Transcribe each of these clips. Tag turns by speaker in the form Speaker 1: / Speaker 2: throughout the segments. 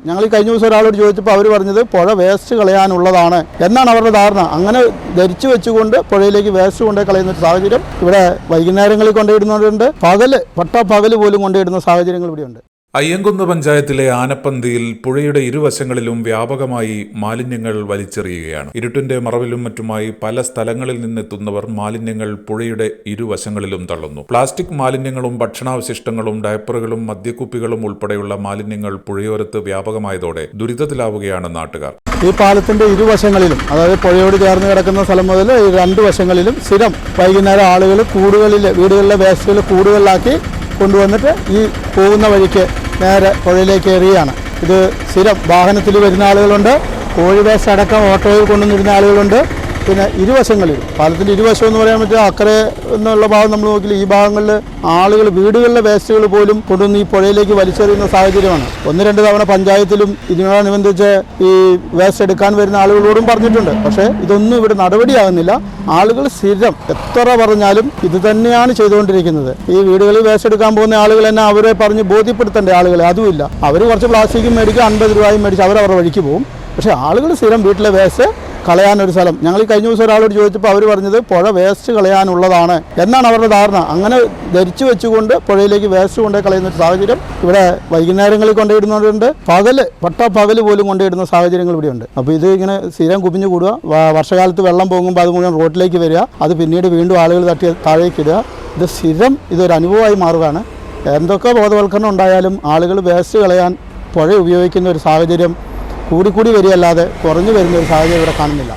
Speaker 1: ഞങ്ങൾ ഈ കഴിഞ്ഞ ദിവസം ഒരാളോട് ചോദിച്ചപ്പോൾ അവർ പറഞ്ഞത് പുഴ വേസ്റ്റ് കളയാനുള്ളതാണ് എന്നാണ് അവരുടെ ധാരണ. അങ്ങനെ ധരിച്ചു വെച്ചുകൊണ്ട് പുഴയിലേക്ക് വേസ്റ്റ് കൊണ്ടുപോയി കളയുന്ന ഒരു സാഹചര്യം ഇവിടെ വൈകുന്നേരങ്ങളിൽ കൊണ്ടുപോയിടുന്നവരുണ്ട്, പകല് പോലും കൊണ്ടുപോയിടുന്ന സാഹചര്യങ്ങൾ ഇവിടെയുണ്ട്.
Speaker 2: അയ്യങ്കുന്ന് പഞ്ചായത്തിലെ ആനപ്പന്തിയിൽ പുഴയുടെ ഇരുവശങ്ങളിലും വ്യാപകമായി മാലിന്യങ്ങൾ വലിച്ചെറിയുകയാണ്. ഇരുട്ടിന്റെ മറവിലും മറ്റുമായി പല സ്ഥലങ്ങളിൽ നിന്നെത്തുന്നവർ മാലിന്യങ്ങൾ പുഴയുടെ ഇരുവശങ്ങളിലും തള്ളുന്നു. പ്ലാസ്റ്റിക് മാലിന്യങ്ങളും ഭക്ഷണാവശിഷ്ടങ്ങളും ഡയപ്പറുകളും മദ്യക്കുപ്പികളും ഉൾപ്പെടെയുള്ള മാലിന്യങ്ങൾ പുഴയോരത്ത് വ്യാപകമായതോടെ ദുരിതത്തിലാവുകയാണ് നാട്ടുകാർ.
Speaker 1: ഈ പാലത്തിന്റെ ഇരുവശങ്ങളിലും, അതായത് പുഴയോട് ചേർന്ന് കിടക്കുന്ന സ്ഥലം മുതൽ രണ്ട് വശങ്ങളിലും സ്ഥിരം വൈകുന്നേരം ആളുകൾ വീടുകളിലെ വേസ്റ്റുകൾ കൂടുകളിലാക്കി കൊണ്ടുവന്നിട്ട് ഈ പോകുന്ന വഴിക്ക് നേരെ പുഴയിലേക്ക് എറിയാണ്. ഇത് സ്ഥിരം വാഹനത്തിൽ വരുന്ന ആളുകളുണ്ട്, കോഴി വേസ്റ്റ് അടക്കം ഓട്ടോയിൽ കൊണ്ടുവന്നിരുന്ന ആളുകളുണ്ട്. പിന്നെ ഇരുവശങ്ങളിൽ, പാലത്തിൻ്റെ ഇരുവശം എന്ന് പറയാൻ പറ്റുക അക്കരെ എന്നുള്ള ഭാഗം നമ്മൾ നോക്കില്ല, ഈ ഭാഗങ്ങളിൽ ആളുകൾ വീടുകളിലെ വേസ്റ്റുകൾ പോലും കൊണ്ടുവന്ന് ഈ പുഴയിലേക്ക് വലിച്ചെറിയുന്ന സാഹചര്യമാണ്. 1-2 തവണ പഞ്ചായത്തിലും ഇതിനോടനുബന്ധിച്ച് ഈ വേസ്റ്റ് എടുക്കാൻ വരുന്ന ആളുകളോടും പറഞ്ഞിട്ടുണ്ട്. പക്ഷേ ഇതൊന്നും ഇവിടെ നടപടിയാകുന്നില്ല. ആളുകൾ സ്ഥിരം എത്ര പറഞ്ഞാലും ഇത് തന്നെയാണ് ചെയ്തുകൊണ്ടിരിക്കുന്നത്. ഈ വീടുകളിൽ വേസ്റ്റ് എടുക്കാൻ പോകുന്ന ആളുകൾ തന്നെ അവരെ പറഞ്ഞ് ബോധ്യപ്പെടുത്തേണ്ട ആളുകളെ അതുമില്ല. അവർ കുറച്ച് പ്ലാസ്റ്റിക്കും മേടിക്കും, 50 രൂപയും മേടിച്ച് അവരവരുടെ വഴിക്ക് പോകും. പക്ഷേ ആളുകൾ സ്ഥിരം വീട്ടിലെ വേസ്റ്റ് കളയാനൊരു സ്ഥലം. ഞങ്ങൾ ഈ കഴിഞ്ഞ ദിവസം ഒരാളോട് ചോദിച്ചപ്പോൾ അവർ പറഞ്ഞത് പുഴ വേസ്റ്റ് കളയാനുള്ളതാണ് എന്നാണ് അവരുടെ ധാരണ. അങ്ങനെ ധരിച്ചു വെച്ചുകൊണ്ട് പുഴയിലേക്ക് വേസ്റ്റ് കൊണ്ടുപോയി കളയുന്ന ഒരു സാഹചര്യം ഇവിടെ വൈകുന്നേരങ്ങളിൽ കൊണ്ടുപോയിടുന്നവരുണ്ട്, പകല് പോലും കൊണ്ടുപോയിടുന്ന സാഹചര്യങ്ങൾ ഇവിടെയുണ്ട്. അപ്പോൾ ഇത് ഇങ്ങനെ സ്ഥിരം കുപിഞ്ഞു കൂടുക, വർഷകാലത്ത് വെള്ളം പോകുമ്പോൾ അത് മുഴുവൻ റോഡിലേക്ക് വരിക, അത് പിന്നീട് വീണ്ടും ആളുകൾ തട്ടി താഴേക്ക് ഇടുക. ഇത് സ്ഥിരം ഇതൊരു അനുഭവമായി മാറുകയാണ്. എന്തൊക്കെ ബോധവൽക്കരണം ഉണ്ടായാലും ആളുകൾ വേസ്റ്റ് കളയാൻ പുഴ ഉപയോഗിക്കുന്ന ഒരു സാഹചര്യം കൂടിക്കൂടി വരികയല്ലാതെ കുറഞ്ഞു വരുന്ന ഒരു സാഹചര്യം ഇവിടെ കാണുന്നില്ല.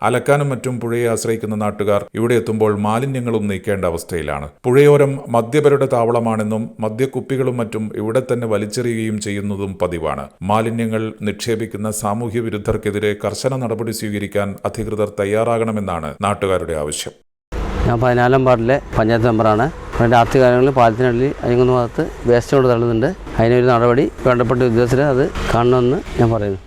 Speaker 2: അലക്കാനും മറ്റും പുഴയെ ആശ്രയിക്കുന്ന നാട്ടുകാർ ഇവിടെ എത്തുമ്പോൾ മാലിന്യങ്ങളും നീക്കേണ്ട അവസ്ഥയിലാണ്. പുഴയോരം മദ്യപരുടെ താവളമാണെന്നും മദ്യക്കുപ്പികളും മറ്റും ഇവിടെ തന്നെ വലിച്ചെറിയുകയും ചെയ്യുന്നതും പതിവാണ്. മാലിന്യങ്ങൾ നിക്ഷേപിക്കുന്ന സാമൂഹ്യ വിരുദ്ധർക്കെതിരെ കർശന നടപടി സ്വീകരിക്കാൻ അധികൃതർ തയ്യാറാകണമെന്നാണ് നാട്ടുകാരുടെ ആവശ്യം.
Speaker 3: ഞാൻ 14-ാം വാർഡിലെ പഞ്ചായത്ത് മെമ്പറാണ്. രാത്രി കാലങ്ങളിൽ പാലത്തിനുള്ളിൽ അയ്യങ്കുന്ന് ഭാഗത്ത് വേസ്റ്റ് കൊണ്ട് തള്ളുന്നുണ്ട്. അതിനൊരു നടപടി വേണ്ടപ്പെട്ട ഉദ്യോഗസ്ഥരെ അത് കാണണമെന്ന് ഞാൻ പറയുന്നു.